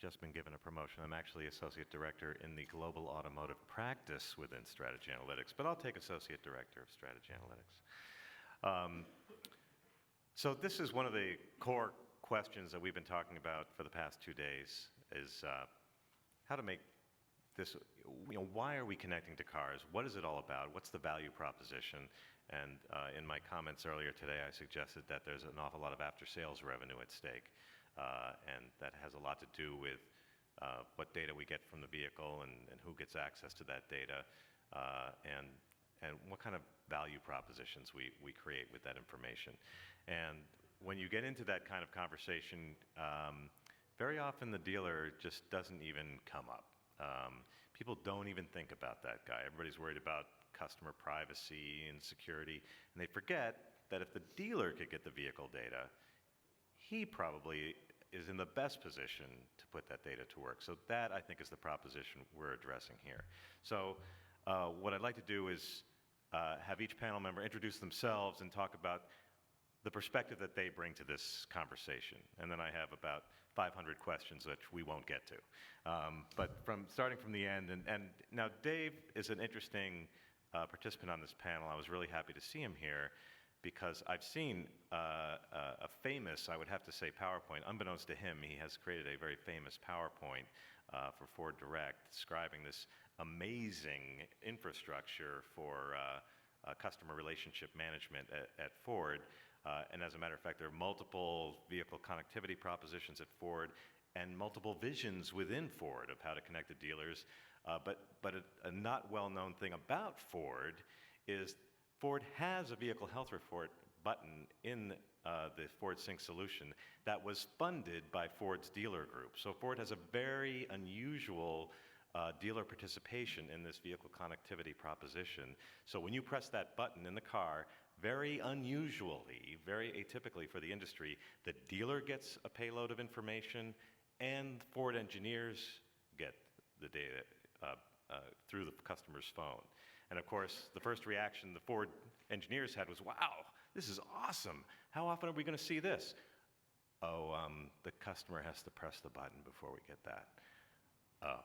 just been given a promotion. I'm actually Associate Director in the Global Automotive Practice within Strategy Analytics, but I'll take Associate Director of Strategy Analytics. So this is one of the core questions that we've been talking about for the past 2 days, is how to make this, why are we connecting to cars? What is it all about? What's the value proposition? And in my comments earlier today, I suggested that there's an awful lot of after-sales revenue at stake, and that has a lot to do with what data we get from the vehicle and who gets access to that data, and what kind of value propositions we create with that information. And when you get into that kind of conversation, very often the dealer just doesn't even come up. People don't even think about that guy. Everybody's worried about customer privacy and security, and they forget that if the dealer could get the vehicle data, he probably is in the best position to put that data to work. So that, I think, is the proposition we're addressing here. So what I'd like to do is have each panel member introduce themselves and talk about the perspective that they bring to this conversation. And then I have about 500 questions which we won't get to. But starting from the end, and now Dave is an interesting participant on this panel. I was really happy to see him here because I've seen a famous, I would have to say, PowerPoint. Unbeknownst to him, he has created a very famous PowerPoint for Ford Direct describing this amazing infrastructure for customer relationship management at Ford. And as a matter of fact, there are multiple vehicle connectivity propositions at Ford and multiple visions within Ford of how to connect the dealers. But a not well-known thing about Ford is Ford has a vehicle health report button in the Ford Sync solution that was funded by Ford's dealer group. So Ford has a very unusual dealer participation in this vehicle connectivity proposition. So when you press that button in the car, very unusually, very atypically for the industry, the dealer gets a payload of information and Ford engineers get the data through the customer's phone. And of course, the first reaction the Ford engineers had was, wow, this is awesome. How often are we going to see this? Oh, the customer has to press the button before we get that. Oh.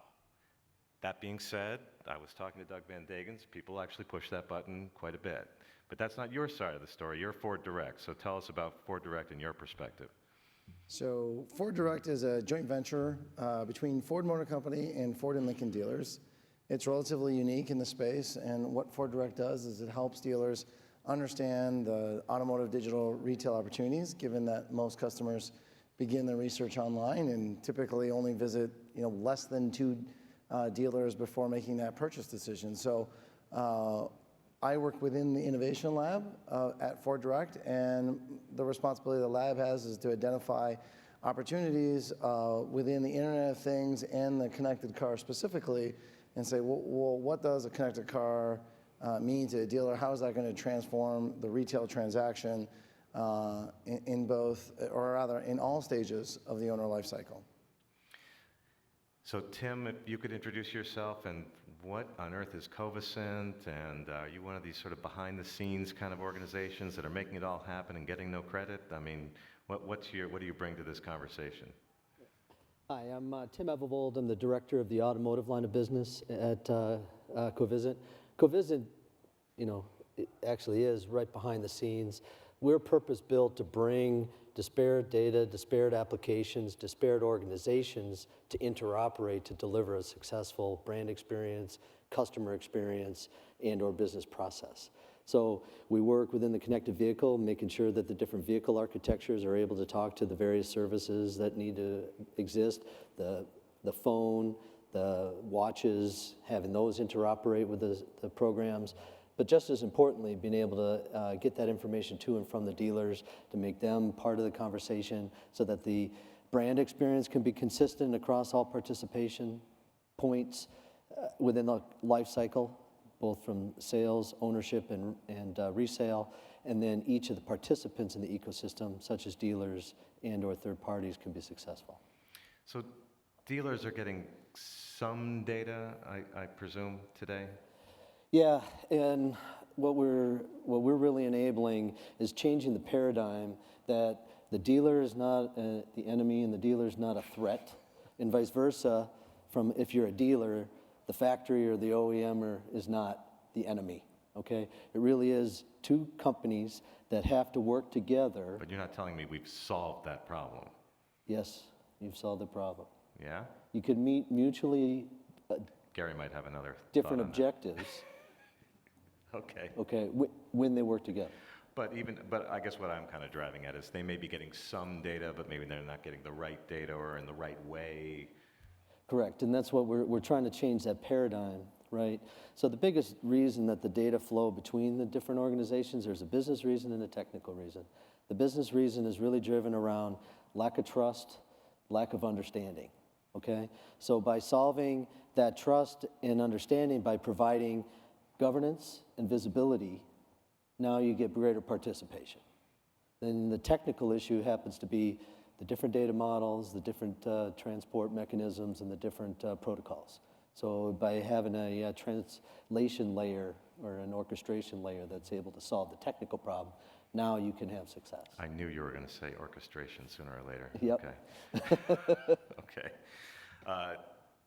That being said, I was talking to Doug Van Degens. People actually push that button quite a bit. But that's not your side of the story. You're Ford Direct. So tell us about Ford Direct and your perspective. So Ford Direct is a joint venture between Ford Motor Company and Ford and Lincoln dealers. It's relatively unique in the space, and what Ford Direct does is it helps dealers understand the automotive digital retail opportunities, given that most customers begin their research online and typically only visit less than 2 dealers before making that purchase decision. So I work within the innovation lab at Ford Direct, and the responsibility the lab has is to identify opportunities within the Internet of Things and the connected car specifically, and say, well, what does a connected car mean to a dealer? How is that going to transform the retail transaction in both, or rather in all stages of the owner life cycle? So Tim, if you could introduce yourself, and what on earth is Covacent, and are you one of these sort of behind-the-scenes kind of organizations that are making it all happen and getting no credit? I mean, what do you bring to this conversation? Hi, I'm Tim Evelvold. I'm the director of the automotive line of business at Covacent. Covacent, it actually is right behind the scenes. We're purpose-built to bring disparate data, disparate applications, disparate organizations to interoperate to deliver a successful brand experience, customer experience, and/or business process. So we work within the connected vehicle, making sure that the different vehicle architectures are able to talk to the various services that need to exist, the phone, the watches, having those interoperate with the programs. But just as importantly, being able to get that information to and from the dealers to make them part of the conversation so that the brand experience can be consistent across all participation points within the life cycle, both from sales, ownership, and resale, and then each of the participants in the ecosystem, such as dealers and/or third parties, can be successful. So dealers are getting some data, I presume, today? Yeah, and what we're really enabling is changing the paradigm that the dealer is not the enemy and the dealer is not a threat And vice versa, from if you're a dealer, the factory or the OEM is not the enemy, okay? It really is two companies that have to work together. But you're not telling me we've solved that problem. Yes, you've solved the problem. Yeah? You could meet mutually Gary might have another different thought on objectives, that. Okay. okay, when they work together. But I guess what I'm kind of driving at is they may be getting some data, but maybe they're not getting the right data or in the right way. Correct, and that's what we're trying to change that paradigm, right? So the biggest reason that the data flow between the different organizations, there's a business reason and a technical reason. The business reason is really driven around lack of trust, lack of understanding, okay? So by solving that trust and understanding, by providing governance and visibility, now you get greater participation. Then the technical issue happens to be the different data models, the different transport mechanisms, and the different protocols. So by having a translation layer or an orchestration layer that's able to solve the technical problem, now you can have success. I knew you were going to say orchestration sooner or later. Yep. Okay. Okay.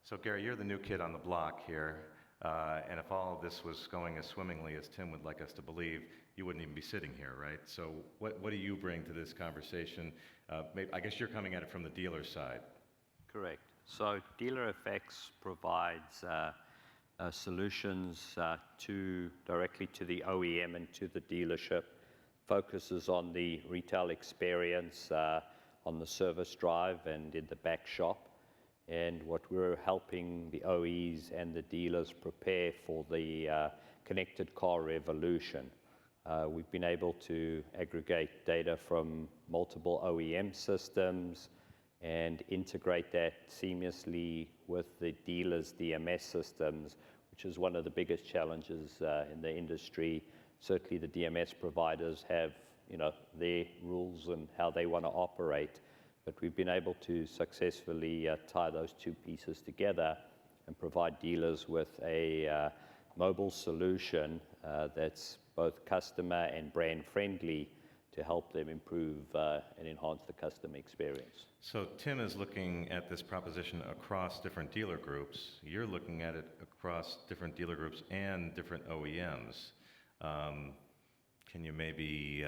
So Gary, you're the new kid on the block here, and if all of this was going as swimmingly as Tim would like us to believe, you wouldn't even be sitting here, right? So what do you bring to this conversation? I guess you're coming at it from the dealer side. Correct. So Dealer FX provides solutions directly to the OEM and to the dealership, focuses on the retail experience, on the service drive and in the back shop. And what we're helping the OEs and the dealers prepare for the connected car revolution. We've been able to aggregate data from multiple OEM systems and integrate that seamlessly with the dealers' DMS systems, which is one of the biggest challenges in the industry. Certainly the DMS providers have, their rules and how they want to operate, but we've been able to successfully tie those two pieces together and provide dealers with a mobile solution that's both customer and brand friendly to help them improve and enhance the customer experience. So Tim is looking at this proposition across different dealer groups. You're looking at it across different dealer groups and different OEMs. Can you maybe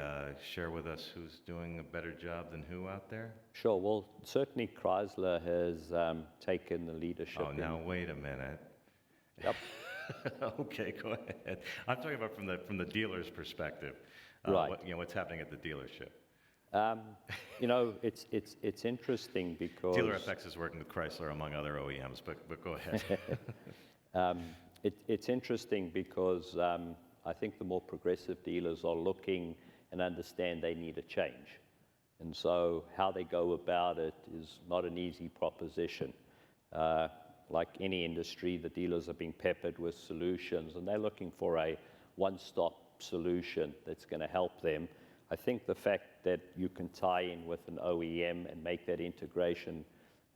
share with us who's doing a better job than who out there? Sure. Well, certainly Chrysler has taken the leadership. Oh, now wait a minute. Yep. Okay, go ahead. I'm talking about from the dealer's perspective. Right. What's happening at the dealership? It's interesting because Dealer FX is working with Chrysler among other OEMs, but go ahead. It's interesting because I think the more progressive dealers are looking and understand they need a change. And so how they go about it is not an easy proposition. Like any industry, the dealers are being peppered with solutions, and they're looking for a one-stop solution that's going to help them. I think the fact that you can tie in with an OEM and make that integration,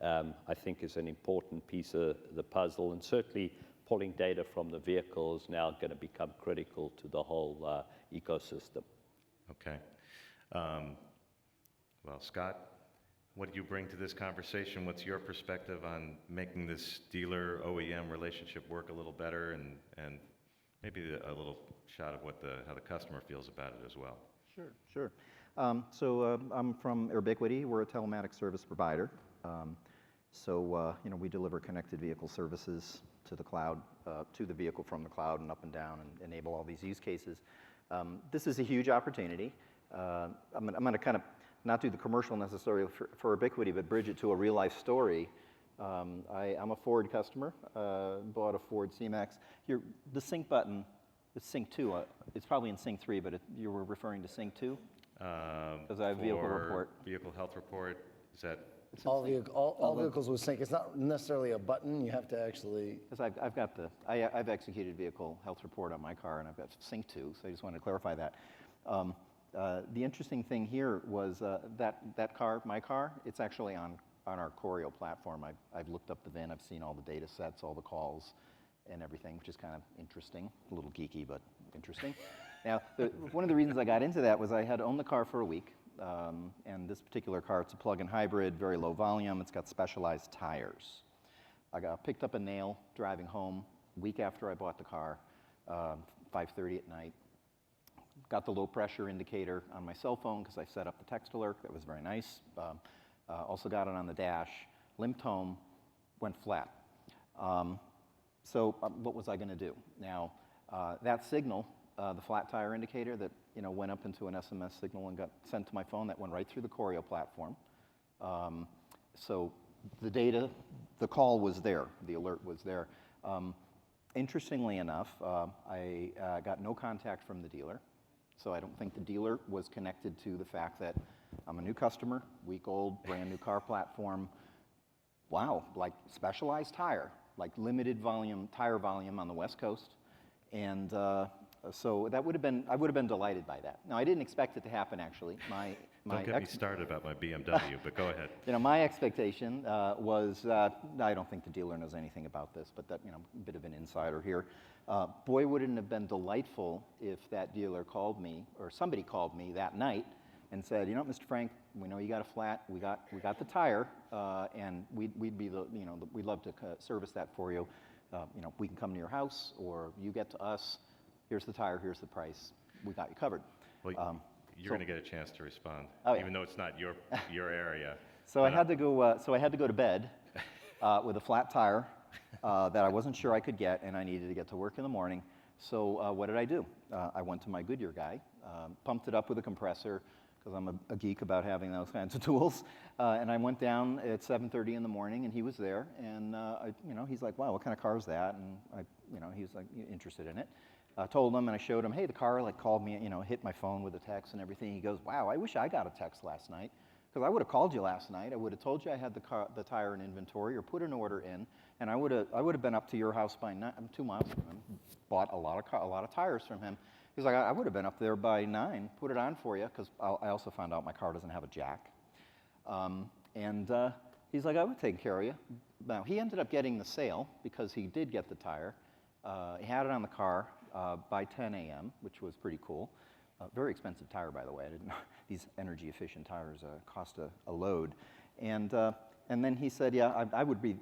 I think is an important piece of the puzzle, and certainly pulling data from the vehicle is now going to become critical to the whole ecosystem. Okay. Well, Scott, what do you bring to this conversation? What's your perspective on making this dealer-OEM relationship work a little better, and maybe a little shot of how the customer feels about it as well? Sure. So I'm from Ubiquity. We're a telematics service provider. We deliver connected vehicle services to the cloud, to the vehicle from the cloud and up and down, and enable all these use cases. This is a huge opportunity. I'm going to kind of not do the commercial necessarily for Ubiquity, but bridge it to a real-life story. I'm a Ford customer, bought a Ford C-Max. The sync button, it's sync 2. It's probably in sync 3, but you were referring to sync 2? Because I have vehicle report. Vehicle health report, is that? All vehicles with sync. It's not necessarily a button. You have to actually. Because I've executed vehicle health report on my car, and I've got sync 2, so I just wanted to clarify that. The interesting thing here was that car, my car, it's actually on our Choreo platform. I've looked up the VIN, I've seen all the data sets, all the calls, and everything, which is kind of interesting, a little geeky, but interesting. Now, one of the reasons I got into that was I had owned the car for a week. and this particular car, it's a plug-in hybrid, very low volume. It's got specialized tires. Picked up a nail driving home a week after I bought the car, 5:30 at night. Got the low pressure indicator on my cell phone because I set up the text alert. That was very nice. Also got it on the dash. Limped home, went flat. So what was I going to do? Now, that signal, the flat tire indicator that went up into an SMS signal and got sent to my phone, that went right through the Choreo platform. So the data, the call was there, the alert was there. Interestingly enough, I got no contact from the dealer. So I don't think the dealer was connected to the fact that I'm a new customer, week old, brand new car platform. Wow, like specialized tire, like limited volume, tire volume on the West Coast. And so that would have been, I would have been delighted by that. Now, I didn't expect it to happen, actually. Don't get me started about my BMW, but go ahead. My expectation was, I don't think the dealer knows anything about this, but that, a bit of an insider here. Boy, wouldn't it have been delightful if that dealer called me, or somebody called me that night and said, Mr. Frank, we know you got a flat, we got the tire, and we'd be we'd love to service that for you. We can come to your house, or you get to us. Here's the tire, here's the price. We got you covered. Well, you're going to get a chance to respond, yeah. even though it's not your area. So I had to go. So I had to go to bed with a flat tire that I wasn't sure I could get, and I needed to get to work in the morning. So what did I do? I went to my Goodyear guy, pumped it up with a compressor because I'm a geek about having those kinds of tools. And I went down at 7:30 in the morning, and he was there. And he's like, "Wow, what kind of car is that?" And he was like interested in it. I told him and I showed him, hey, the car called me, hit my phone with a text and everything. He goes, wow, I wish I got a text last night because I would have called you last night. I would have told you I had the tire in inventory or put an order in, and I would have been up to your house by 9. I'm 2 miles from him. Bought a lot of tires from him. He's like, I would have been up there by 9, put it on for you because I also found out my car doesn't have a jack. He's like, I would take care of you. Now he ended up getting the sale because he did get the tire. He had it on the car by 10 a.m., which was pretty cool. Very expensive tire, by the way. I didn't know these energy-efficient tires cost a load. And then he said, yeah, I would be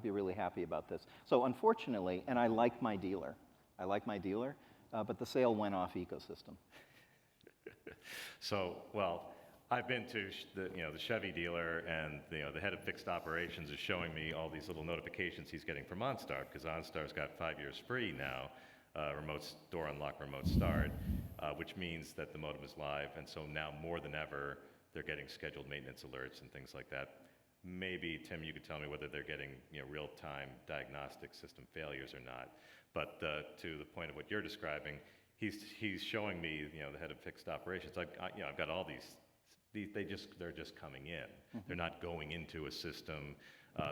really happy about this. So unfortunately, and I like my dealer, but the sale went off ecosystem. So, well, I've been to the Chevy dealer, and the head of fixed operations is showing me all these little notifications he's getting from OnStar, because OnStar's got 5 years free now, remote door unlock, remote start, which means that the modem is live, and so now more than ever, they're getting scheduled maintenance alerts and things like that. Maybe, Tim, you could tell me whether they're getting real-time diagnostic system failures or not. But to the point of what you're describing, he's showing me, the head of fixed operations. I've got all these. They're just coming in. Mm-hmm. They're not going into a system.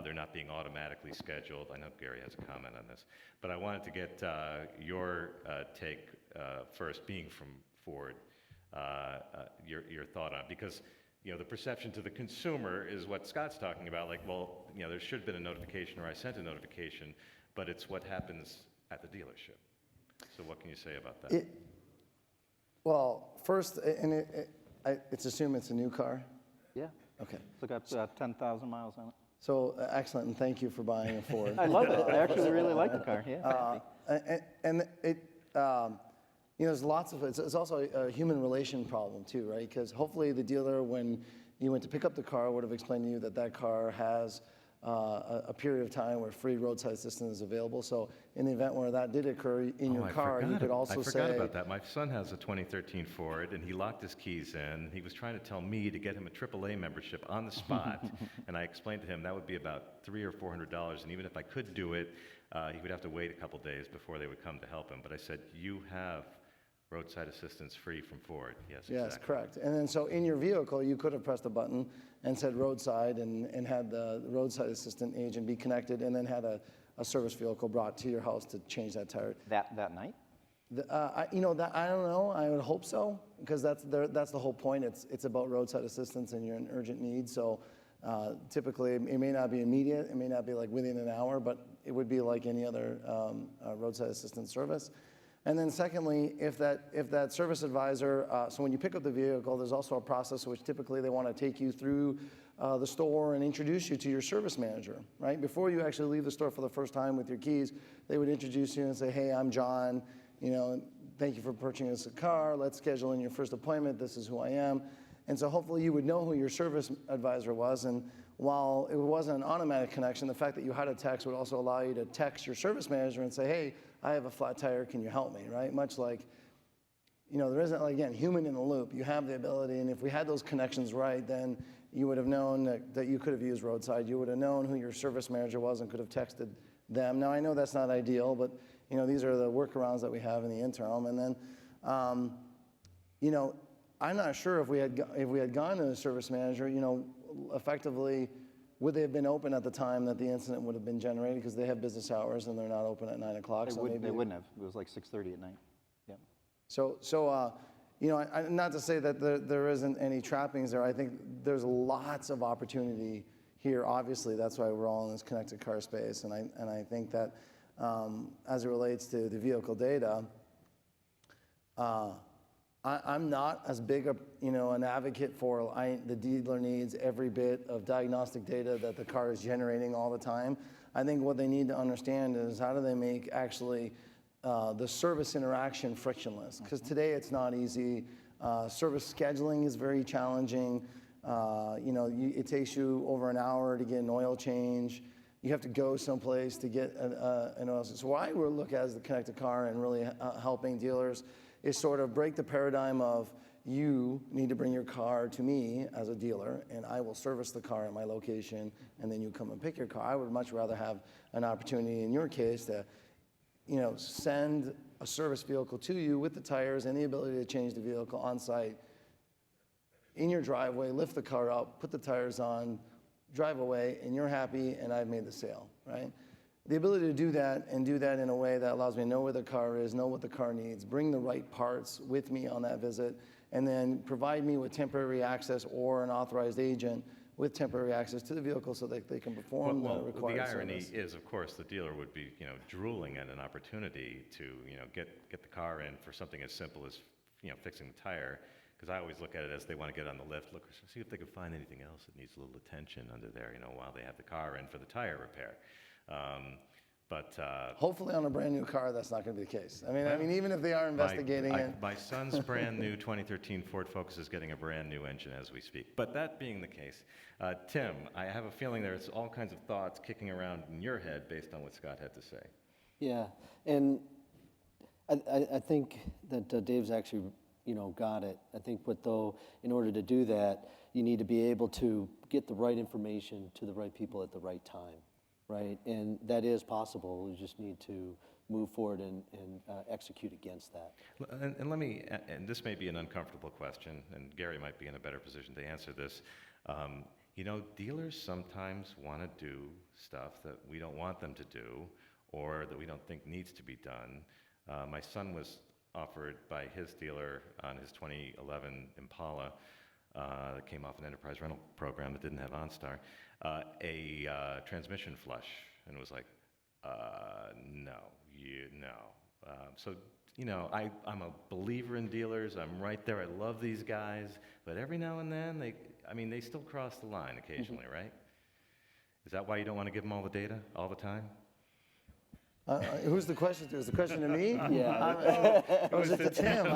They're not being automatically scheduled. I know Gary has a comment on this, but I wanted to get your take first, being from Ford, your thought on it, because the perception to the consumer is what Scott's talking about. Like, well, there should have been a notification, or I sent a notification, but it's what happens at the dealership. So, what can you say about that? Well, first, it's assumed it's a new car? Yeah. Okay. It's got 10,000 miles on it. So excellent, and thank you for buying a Ford. I love it. I actually really like the car. Yeah. There's lots of it's also a human relation problem too, right? Because hopefully the dealer, when you went to pick up the car, would have explained to you that car has a period of time where free roadside assistance is available. So in the event where that did occur in your car, you could also say... I forgot about that. My son has a 2013 Ford, and he locked his keys in. He was trying to tell me to get him a AAA membership on the spot, and I explained to him that would be about $300 or $400, and even if I could do it, he would have to wait a couple days before they would come to help him. But I said, you have roadside assistance free from Ford. Yes, yes, exactly. Correct. And then so in your vehicle, you could have pressed a button and said roadside and had the roadside assistant agent be connected, and then had a service vehicle brought to your house to change that tire. That night? I don't know. I would hope so, because that's the whole point. It's about roadside assistance, and you're in urgent need. So typically, it may not be immediate. It may not be like within an hour, but it would be like any other roadside assistance service. And then secondly, if that service advisor, so when you pick up the vehicle, there's also a process which typically they want to take you through the store and introduce you to your service manager, right? Before you actually leave the store for the first time with your keys, they would introduce you and say, hey, I'm John, thank you for purchasing this car. Let's schedule in your first appointment. This is who I am. And so hopefully you would know who your service advisor was. And while it wasn't an automatic connection, the fact that you had a text would also allow you to text your service manager and say, hey, I have a flat tire, can you help me, right? Much like, there isn't, again, human in the loop. You have the ability, and if we had those connections right, then you would have known that you could have used roadside. You would have known who your service manager was and could have texted them. Now, I know that's not ideal, but, these are the workarounds that we have in the interim. And then, I'm not sure if we had gone to a service manager, effectively, would they have been open at the time that the incident would have been generated, because they have business hours and they're not open at 9 o'clock. They wouldn't have. It was like 6:30 at night. Yeah. So not to say that there isn't any trappings there. I think there's lots of opportunity here. Obviously, that's why we're all in this connected car space. And I think that as it relates to the vehicle data, I'm not as big an advocate for the dealer needs every bit of diagnostic data that the car is generating all the time. I think what they need to understand is how do they make actually the service interaction frictionless, because today it's not easy. Service scheduling is very challenging. It takes you over an hour to get an oil change. You have to go someplace to get an oil change. So what I would look at as the connected car and really helping dealers is sort of break the paradigm of you need to bring your car to me as a dealer, and I will service the car at my location, and then you come and pick your car. I would much rather have an opportunity in your case to send a service vehicle to you with the tires and the ability to change the vehicle on site in your driveway, lift the car up, put the tires on, drive away, and you're happy, and I've made the sale, right? The ability to do that and do that in a way that allows me to know where the car is, know what the car needs, bring the right parts with me on that visit, and then provide me with temporary access or an authorized agent with temporary access to the vehicle so that they can perform the required the irony service. is, of course, the dealer would be, drooling at an opportunity to, get the car in for something as simple as, fixing the tire. Because I always look at it as they want to get on the lift, look, see if they can find anything else that needs a little attention under there, while they have the car in for the tire repair. Hopefully on a brand new car, that's not going to be the case. I mean, even if they are investigating it. My son's brand new 2013 Ford Focus is getting a brand new engine as we speak. But that being the case, Tim, I have a feeling there's all kinds of thoughts kicking around in your head based on what Scott had to say. Yeah, and I think that Dave's actually, got it. I think in order to do that, you need to be able to get the right information to the right people at the right time, right? And that is possible. We just need to move forward and execute against that. And this may be an uncomfortable question, and Gary might be in a better position to answer this. Dealers sometimes want to do stuff that we don't want them to do, or that we don't think needs to be done. My son was offered by his dealer on his 2011 Impala that came off an enterprise rental program that didn't have OnStar, a transmission flush, and it was like, no. I'm a believer in dealers. I'm right there. I love these guys, but every now and then they still cross the line occasionally, right? Is that why you don't want to give them all the data all the time? Who's the question to? Is the question to me? Yeah. Or is it to Tim?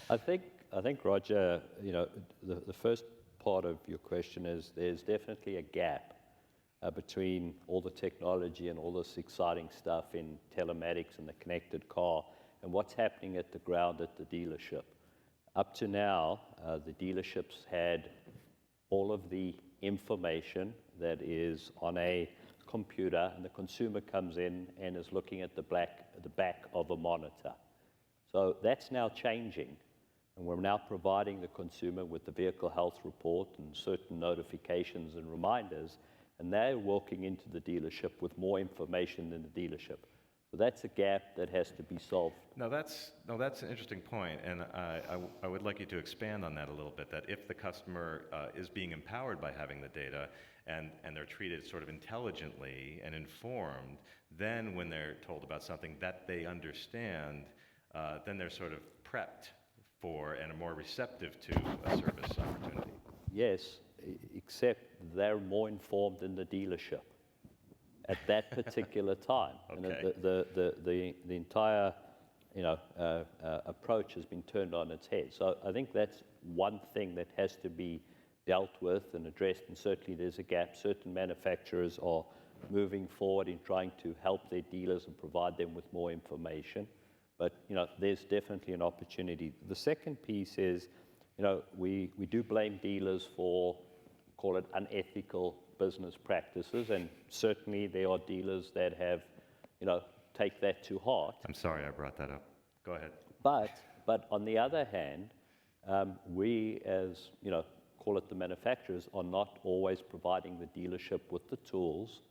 I think Roger, the first part of your question is there's definitely a gap between all the technology and all this exciting stuff in telematics and the connected car and what's happening at the ground at the dealership. Up to now, the dealerships had all of the information that is on a computer, and the consumer comes in and is looking at the back of a monitor. So that's now changing, and we're now providing the consumer with the vehicle health report and certain notifications and reminders, and they're walking into the dealership with more information than the dealership. So that's a gap that has to be solved. No, that's an interesting point, and I would like you to expand on that a little bit. That if the customer is being empowered by having the data, and they're treated sort of intelligently and informed, then when they're told about something that they understand, then they're sort of prepped for and are more receptive to a service opportunity. Yes, except they're more informed in the dealership at that particular time. Okay. And the entire approach has been turned on its head. So I think that's one thing that has to be dealt with and addressed, and certainly there's a gap. Certain manufacturers are moving forward in trying to help their dealers and provide them with more information. But there's definitely an opportunity. The second piece is, we do blame dealers for, call it, unethical business practices, and certainly there are dealers that have, take that to heart. I'm sorry I brought that up. Go ahead. But on the other hand, we as, call it the manufacturers, are not always providing the dealership with the tools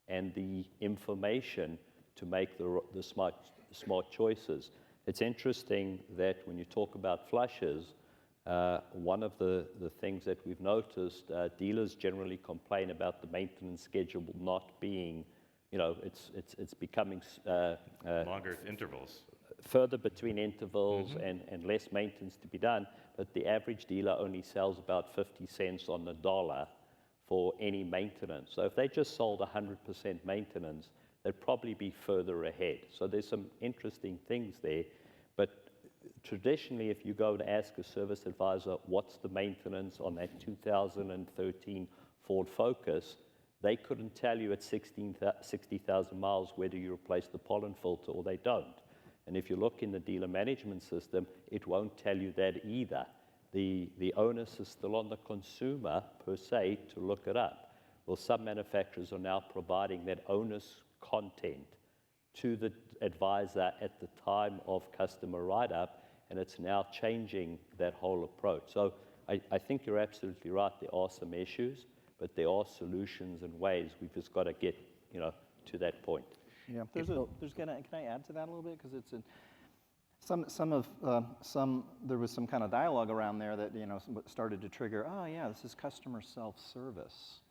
and the information to make the smart choices. It's interesting that when you talk about flushes, one of the things that we've noticed, dealers generally complain about the maintenance schedule not being, it's becoming Longer intervals. further between intervals and less maintenance to be done, but the average dealer only sells about 50 cents on the dollar for any maintenance. So if they just sold 100% maintenance, they'd probably be further ahead. So there's some interesting things there. But traditionally, if you go and ask a service advisor, what's the maintenance on that 2013 Ford Focus, they couldn't tell you at 60,000 miles whether you replace the pollen filter or they don't. And if you look in the dealer management system, it won't tell you that either. The onus is still on the consumer, per se, to look it up. Well, some manufacturers are now providing that onus content to the advisor at the time of customer write-up, and it's now changing that whole approach. So I think you're absolutely right. There are some issues, but there are solutions and ways. We've just got to get, to that point. Yeah, can I add to that a little bit? Because it's there was some kind of dialogue around there that started to trigger. Oh yeah, this is customer self-service,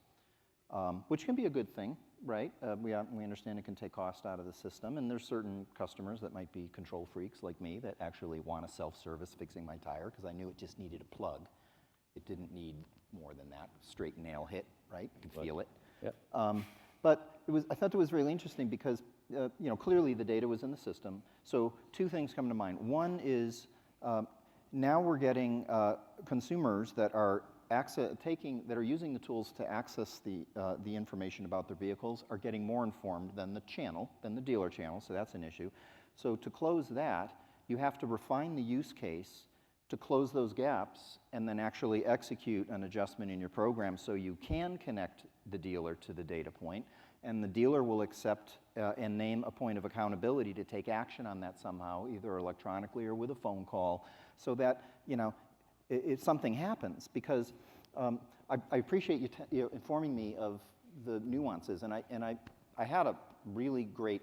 which can be a good thing, right? We understand it can take cost out of the system, and there's certain customers that might be control freaks like me that actually want a self-service fixing my tire because I knew it just needed a plug. It didn't need more than that. Straight nail hit, right? You could feel it. Yeah. But I thought it was really interesting because clearly the data was in the system. So two things come to mind. One is now we're getting consumers that are using the tools to access the information about their vehicles are getting more informed than the dealer channel. So that's an issue. So to close that, you have to refine the use case to close those gaps and then actually execute an adjustment in your program so you can connect the dealer to the data point, and the dealer will accept and name a point of accountability to take action on that somehow, either electronically or with a phone call, so that if something happens. Because I appreciate you informing me of the nuances, and I had a really great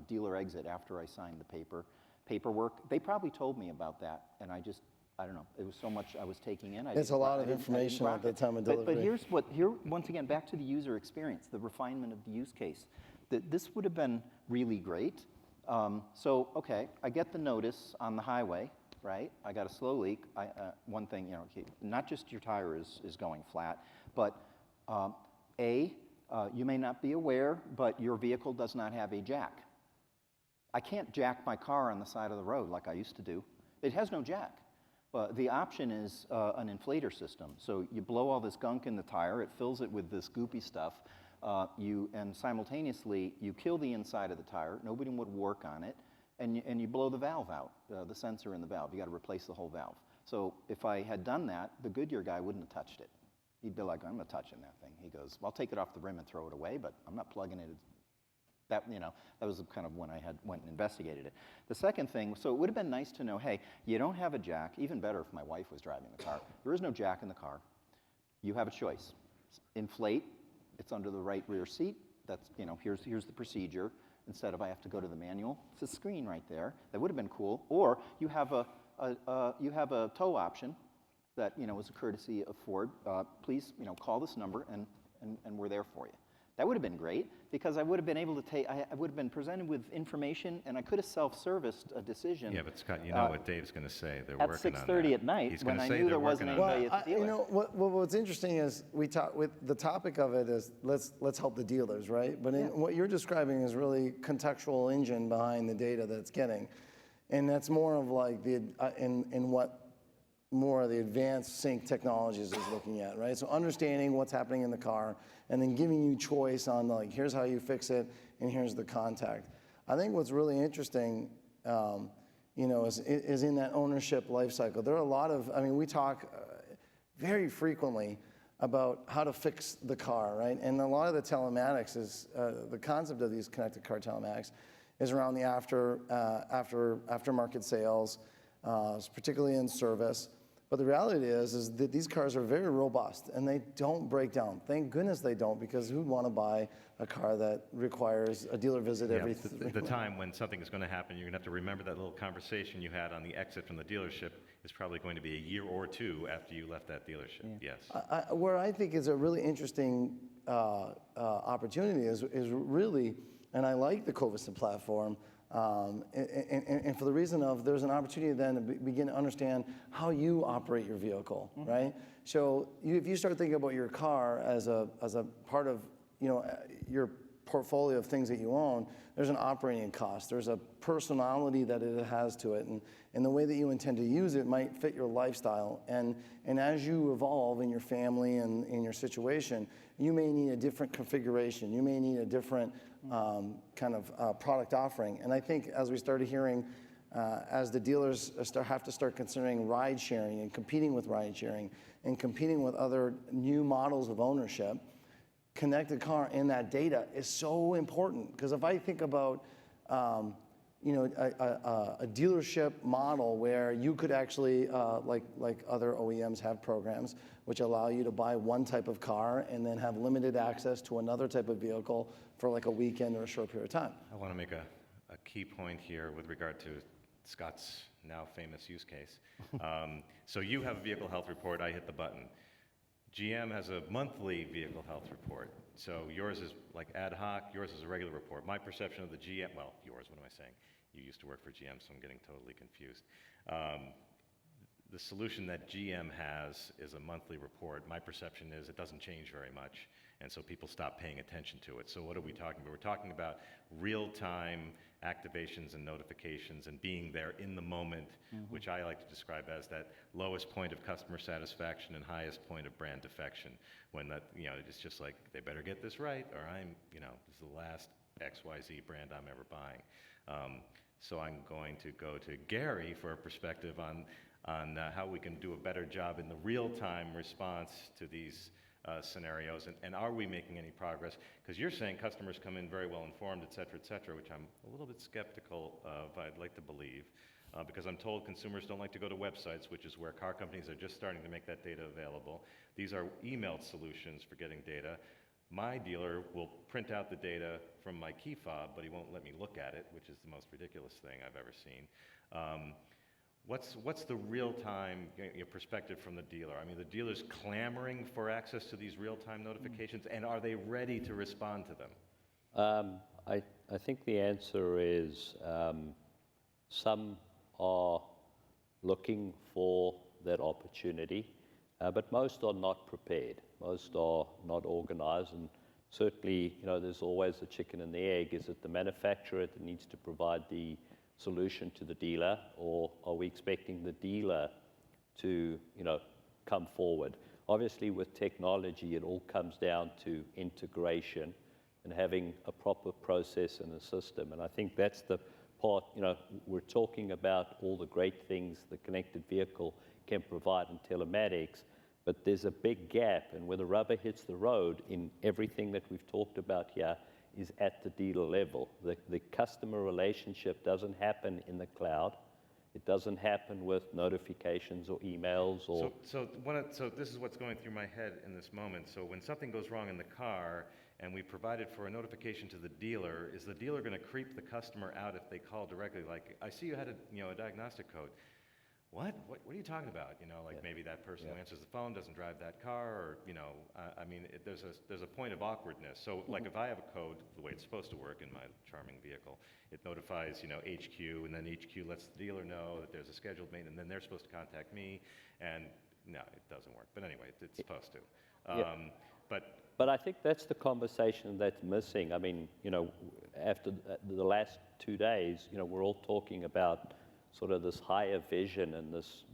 dealer exit after I signed the paperwork. They probably told me about that, and I don't know. It was so much I was taking in. It's a lot of information at the time of delivery. But once again, back to the user experience, the refinement of the use case. This would have been really great. So, okay, I get the notice on the highway, right? I got a slow leak. One thing, not just your tire is going flat, but you may not be aware, but your vehicle does not have a jack. I can't jack my car on the side of the road like I used to do. It has no jack. The option is an inflator system. So you blow all this gunk in the tire, it fills it with this goopy stuff, and simultaneously you kill the inside of the tire, nobody would work on it, and you blow the valve out, the sensor in the valve. You got to replace the whole valve. So if I had done that, the Goodyear guy wouldn't have touched it. He'd be like, I'm not touching that thing. He goes, well, I'll take it off the rim and throw it away, but I'm not plugging it. That was kind of when I went and investigated it. The second thing, so it would have been nice to know, hey, you don't have a jack. Even better if my wife was driving the car. There is no jack in the car. You have a choice. Inflate. It's under the right rear seat. That's here's the procedure. instead of I have to go to the manual. It's a screen right there. That would have been cool. Or you have a tow option that was a courtesy of Ford. Please call this number and we're there for you. That would have been great because I would have been able to take. I would have been presented with information and I could have self-serviced a decision. Yeah, but Scott, you know what Dave's going to say. They're at working on 6:30 that. at night He's when gonna I say knew they're there wasn't working on anybody that. at the dealer. What's interesting is the topic of it is let's help the dealers, right? But what you're describing is really contextual engine behind the data that it's getting, and that's more of like in what more of the advanced sync technologies is looking at, right? So understanding what's happening in the car and then giving you choice on like, here's how you fix it and here's the contact. I think what's really interesting, is in that ownership life cycle. There are a lot of, we talk very frequently about how to fix the car, right? And a lot of the telematics is, the concept of these connected car telematics is around the aftermarket sales, particularly in service. But the reality is that these cars are very robust and they don't break down. Thank goodness they don't, because who'd want to buy a car that requires a dealer visit every the time when something is going to happen, you're going to have to remember that little conversation you had on the exit from the dealership is probably going to be a year or two after you left that dealership. Yes. Where I think is a really interesting opportunity is really, and I like the Covisint platform, and for the reason of there's an opportunity then to begin to understand how you operate your vehicle, right? So if you start thinking about your car as a part of your portfolio of things that you own, there's an operating cost. There's a personality that it has to it, and the way that you intend to use it might fit your lifestyle. And as you evolve in your family and in your situation, you may need a different configuration. You may need a different kind of product offering. And I think as we started hearing, as the dealers have to start considering ride sharing and competing with ride sharing and competing with other new models of ownership, connected car and that data is so important. Because if I think about a dealership model where you could actually, like other OEMs have programs which allow you to buy one type of car and then have limited access to another type of vehicle for like a weekend or a short period of time. I want to make a key point here with regard to Scott's now famous use case. So you have a vehicle health report, I hit the button. GM has a monthly vehicle health report. So yours is like ad hoc, yours is a regular report. My perception of the GM, well, yours, what am I saying? You used to work for GM, so I'm getting totally confused. The solution that GM has is a monthly report. My perception is it doesn't change very much, and so people stop paying attention to it. So what are we talking about? We're talking about real-time activations and notifications and being there in the moment, which I like to describe as that lowest point of customer satisfaction and highest point of brand defection. When that, it's just like, they better get this right, or this is the last XYZ brand I'm ever buying. So I'm going to go to Gary for a perspective on how we can do a better job in the real-time response to these scenarios, and are we making any progress? Because you're saying customers come in very well informed, et cetera, which I'm a little bit skeptical of, I'd like to believe, because I'm told consumers don't like to go to websites, which is where car companies are just starting to make that data available. These are emailed solutions for getting data. My dealer will print out the data from my key fob, but he won't let me look at it, which is the most ridiculous thing I've ever seen. What's the real-time perspective from the dealer? I mean, the dealer's clamoring for access to these real-time notifications, and are they ready to respond to them? I think the answer is some are looking for that opportunity, but most are not prepared. Most are not organized, and certainly, there's always the chicken and the egg. Is it the manufacturer that needs to provide the solution to the dealer, or are we expecting the dealer to, come forward? Obviously, with technology, it all comes down to integration and having a proper process and a system. And I think that's the part, we're talking about all the great things the connected vehicle can provide in telematics, but there's a big gap, and where the rubber hits the road in everything that we've talked about here is at the dealer level. The customer relationship doesn't happen in the cloud. It doesn't happen with notifications or emails or. So this is what's going through my head in this moment. So when something goes wrong in the car and we provided for a notification to the dealer, is the dealer going to creep the customer out if they call directly? Like, I see you had a diagnostic code. What are you talking about? Maybe that person who answers the phone doesn't drive that car, or there's a point of awkwardness. So like if I have a code the way it's supposed to work in my charming vehicle, it notifies HQ, and then HQ lets the dealer know that there's a scheduled maintenance, and then they're supposed to contact me, and no, it doesn't work. But anyway, it's supposed to. But I think that's the conversation that's missing. I mean, after the last 2 days, we're all talking about sort of this higher vision and this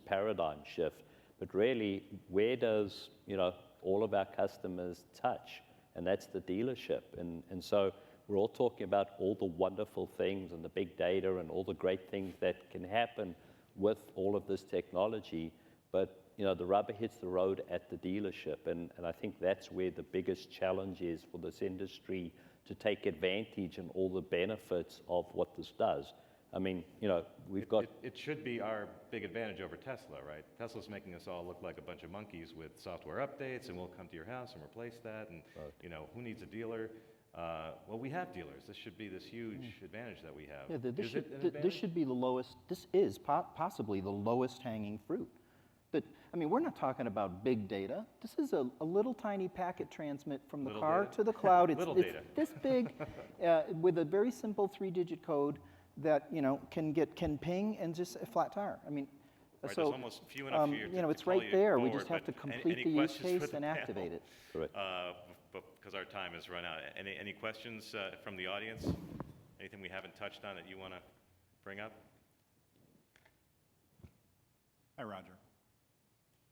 paradigm shift. But really, where does, all of our customers touch? And that's the dealership. And so we're all talking about all the wonderful things and the big data and all the great things that can happen with all of this technology. But, the rubber hits the road at the dealership. And I think that's where the biggest challenge is for this industry to take advantage and all the benefits of what this does. I mean, we've got. It should be our big advantage over Tesla, right? Tesla's making us all look like a bunch of monkeys with software updates, and we'll come to your house and replace that. And who needs a dealer? Well, we have dealers. This should be this huge advantage that we have. Yeah, This this should be the lowest. This is possibly the lowest hanging fruit. We're not talking about big data. This is a little tiny packet transmit from the Little car data? to the cloud. It's, Little it's data. this big, with a very simple 3-digit code that can ping and just a flat tire. Right, So there's almost few enough here to it's call right you there. We forward, just have to but complete any the use questions for case the and panel? activate it. Correct. Because our time has run out. Any questions from the audience? Anything we haven't touched on that you want to bring up? Hi, Roger.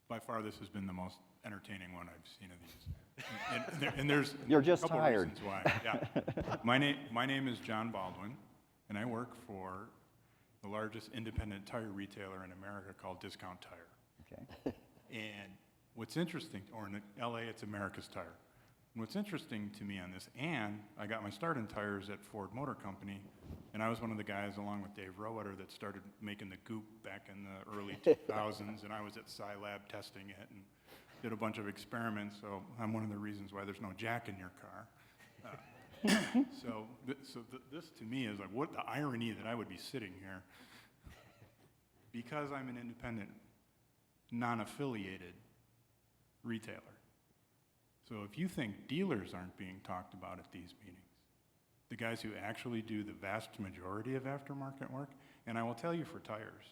By far, this has been the most entertaining one I've seen of these. And there's You're just a couple tired. reasons why. Yeah. My name is John Baldwin, and I work for the largest independent tire retailer in America called Discount Tire. Okay. And what's interesting, or in LA, it's America's Tire. And what's interesting to me on this, and I got my start in tires at Ford Motor Company, and I was one of the guys, along with Dave Rowetter, that started making the Goop back in the early 2000s, and I was at Scilab testing it and did a bunch of experiments, so I'm one of the reasons why there's no jack in your car. This to me is like, what the irony that I would be sitting here because I'm an independent, non-affiliated retailer. So if you think dealers aren't being talked about at these meetings, the guys who actually do the vast majority of aftermarket work, and I will tell you for tires,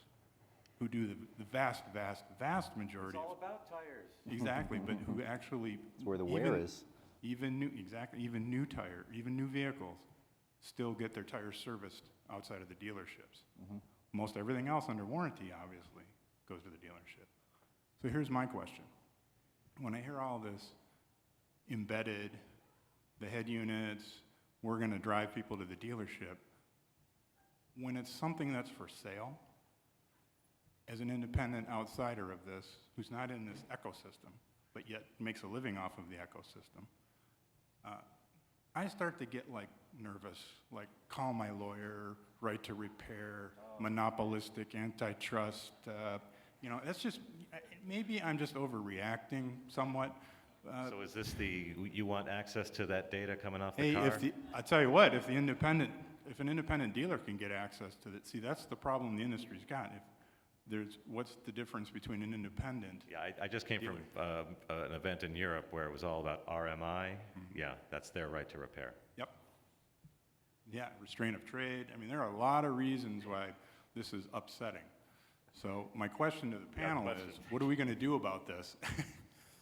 who do the vast majority. It's all about tires. Exactly, but who actually. It's where the wear is. Even new vehicles still get their tires serviced outside of the dealerships. Mm-hmm. Most everything else under warranty, obviously, goes to the dealership. So here's my question. When I hear all this embedded, the head units, we're going to drive people to the dealership, when it's something that's for sale, as an independent outsider of this, who's not in this ecosystem, but yet makes a living off of the ecosystem, I start to get nervous, call my lawyer, right to repair, monopolistic, antitrust. That's just, maybe I'm just overreacting somewhat. So is this you want access to that data coming off the Hey, car? I tell you what, if an independent dealer can get access to that, see, that's the problem the industry's got. What's the difference between an independent? Yeah, I just came from an event in Europe where it was all about RMI. Mm-hmm. Yeah, that's their right to repair. Yep. Yeah, restraint of trade. There are a lot of reasons why this is upsetting. So my question to the panel is, what are we going to do about this?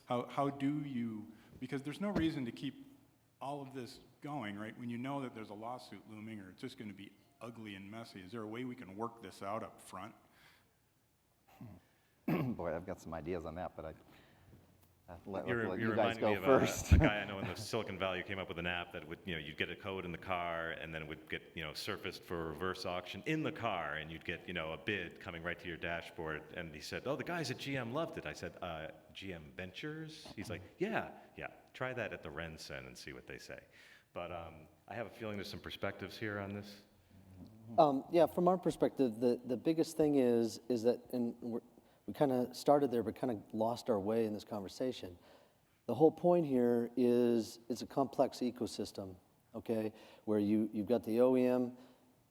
How do you, because there's no reason to keep all of this going, right? When you know that there's a lawsuit looming or it's just going to be ugly and messy, is there a way we can work this out up front? Boy, I've got some ideas on that, but let You're you guys reminding go me of first. a guy I know in the Silicon Valley who came up with an app that would, you'd get a code in the car and then it would get, surfaced for reverse auction in the car, and you'd get, a bid coming right to your dashboard. And he said, oh, the guys at GM loved it. I said, GM Ventures? He's like, yeah, try that at the RenCen and see what they say. But I have a feeling there's some perspectives here on this. Yeah, from our perspective, the biggest thing is that, and we kind of started there, but kind of lost our way in this conversation. The whole point here is it's a complex ecosystem, okay, where you've got the OEM,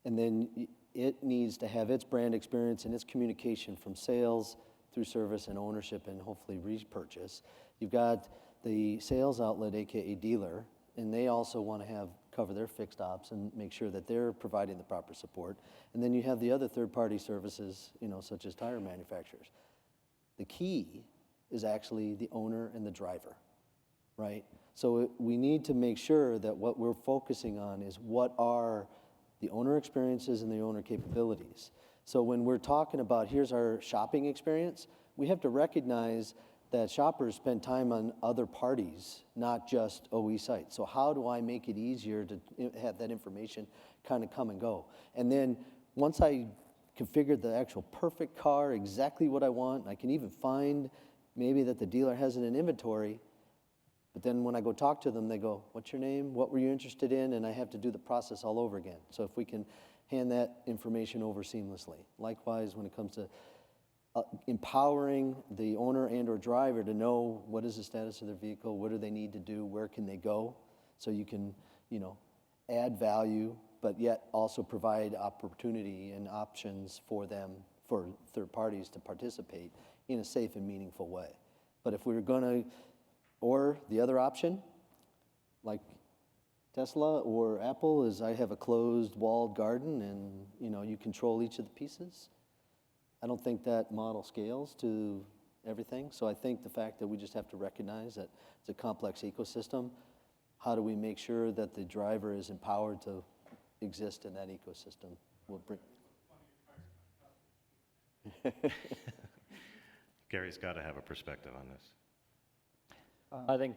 and then it needs to have its brand experience and its communication from sales through service and ownership and hopefully repurchase. You've got the sales outlet, AKA dealer, and they also want to cover their fixed ops and make sure that they're providing the proper support. And then you have the other third-party services, such as tire manufacturers. The key is actually the owner and the driver, right? So we need to make sure that what we're focusing on is what are the owner experiences and the owner capabilities. So when we're talking about here's our shopping experience, we have to recognize that shoppers spend time on other parties, not just OE sites. So how do I make it easier to have that information kind of come and go? And then once I configure the actual perfect car, exactly what I want, I can even find maybe that the dealer has it in inventory, but then when I go talk to them, they go, what's your name? What were you interested in? And I have to do the process all over again. So if we can hand that information over seamlessly. Likewise, when it comes to empowering the owner and or driver to know what is the status of their vehicle, what do they need to do, where can they go, so you can, add value, but yet also provide opportunity and options for them, for third parties to participate in a safe and meaningful way. But if we were gonna, or the other option, like Tesla or Apple, is I have a closed walled garden and you control each of the pieces. I don't think that model scales to everything. So I think the fact that we just have to recognize that it's a complex ecosystem, how do we make sure that the driver is empowered to exist in that ecosystem will bring. Gary's got to have a perspective on this. I think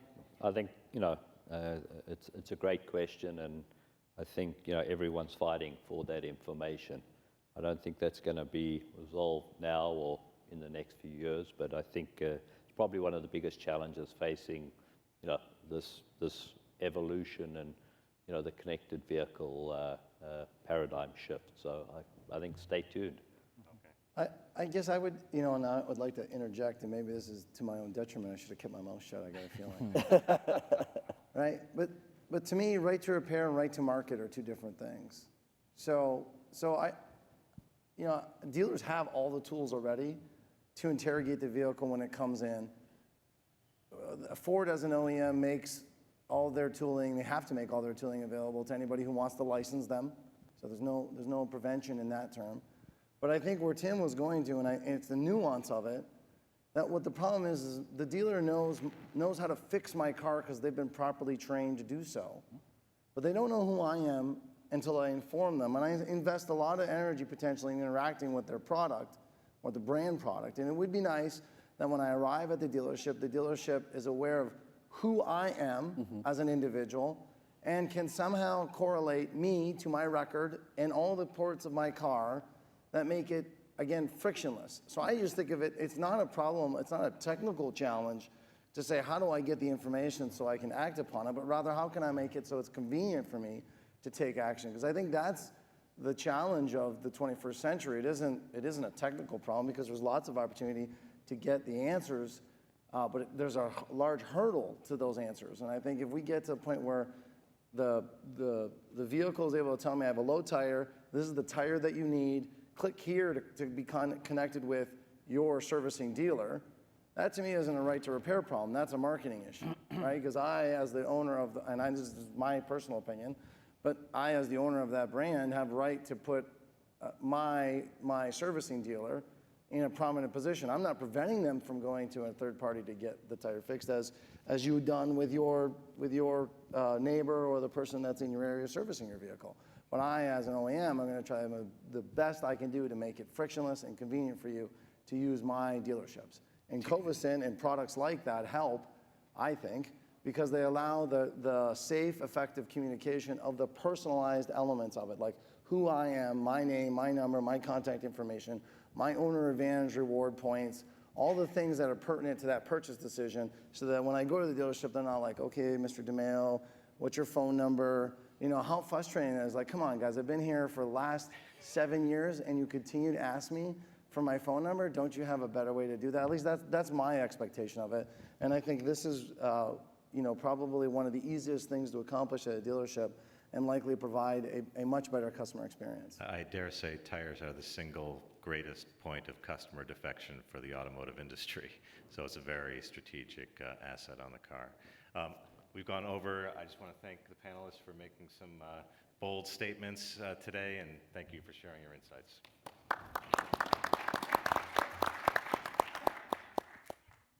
it's a great question, and I think everyone's fighting for that information. I don't think that's going to be resolved now or in the next few years, but I think it's probably one of the biggest challenges facing this evolution and the connected vehicle paradigm shift. So I think stay tuned. I guess I would, and I would like to interject, and maybe this is to my own detriment. I should have kept my mouth shut, I got a feeling. Right? But to me, right to repair and right to market are two different things. So dealers have all the tools already to interrogate the vehicle when it comes in. Ford, as an OEM, makes all their tooling, they have to make all their tooling available to anybody who wants to license them. So there's no prevention in that term. But I think where Tim was going to, and it's the nuance of it, that what the problem is the dealer knows how to fix my car because they've been properly trained to do so. But they don't know who I am until I inform them. And I invest a lot of energy potentially in interacting with their product or the brand product. And it would be nice that when I arrive at the dealership is aware of who I am as an individual and can somehow correlate me to my record and all the parts of my car that make it, again, frictionless. So I just think of it, it's not a problem, it's not a technical challenge to say, how do I get the information so I can act upon it, but rather, how can I make it so it's convenient for me to take action? Because I think that's the challenge of the 21st century. It isn't a technical problem because there's lots of opportunity to get the answers, but there's a large hurdle to those answers. And I think if we get to a point where the vehicle is able to tell me I have a low tire, this is the tire that you need, click here to be connected with your servicing dealer, that to me isn't a right to repair problem. That's a marketing issue, right? Because I, as the owner of this is my personal opinion, but I, as the owner of that brand, have right to put my servicing dealer in a prominent position. I'm not preventing them from going to a third party to get the tire fixed, as you've done with your neighbor or the person that's in your area servicing your vehicle. But I, as an OEM, I'm going to try the best I can do to make it frictionless and convenient for you to use my dealerships. And Covisint and products like that help, I think, because they allow the safe, effective communication of the personalized elements of it, like who I am, my name, my number, my contact information, my owner advantage reward points, all the things that are pertinent to that purchase decision, so that when I go to the dealership, they're not like, okay, Mr. DeMaio, what's your phone number? how frustrating it is. Like, come on, guys, I've been here for the last 7 years, and you continue to ask me for my phone number. Don't you have a better way to do that? At least that's my expectation of it. And I think this is, probably one of the easiest things to accomplish at a dealership and likely provide a much better customer experience. I dare say tires are the single greatest point of customer defection for the automotive industry. So it's a very strategic asset on the car. We've gone over. I just want to thank the panelists for making some bold statements today, and thank you for sharing your insights.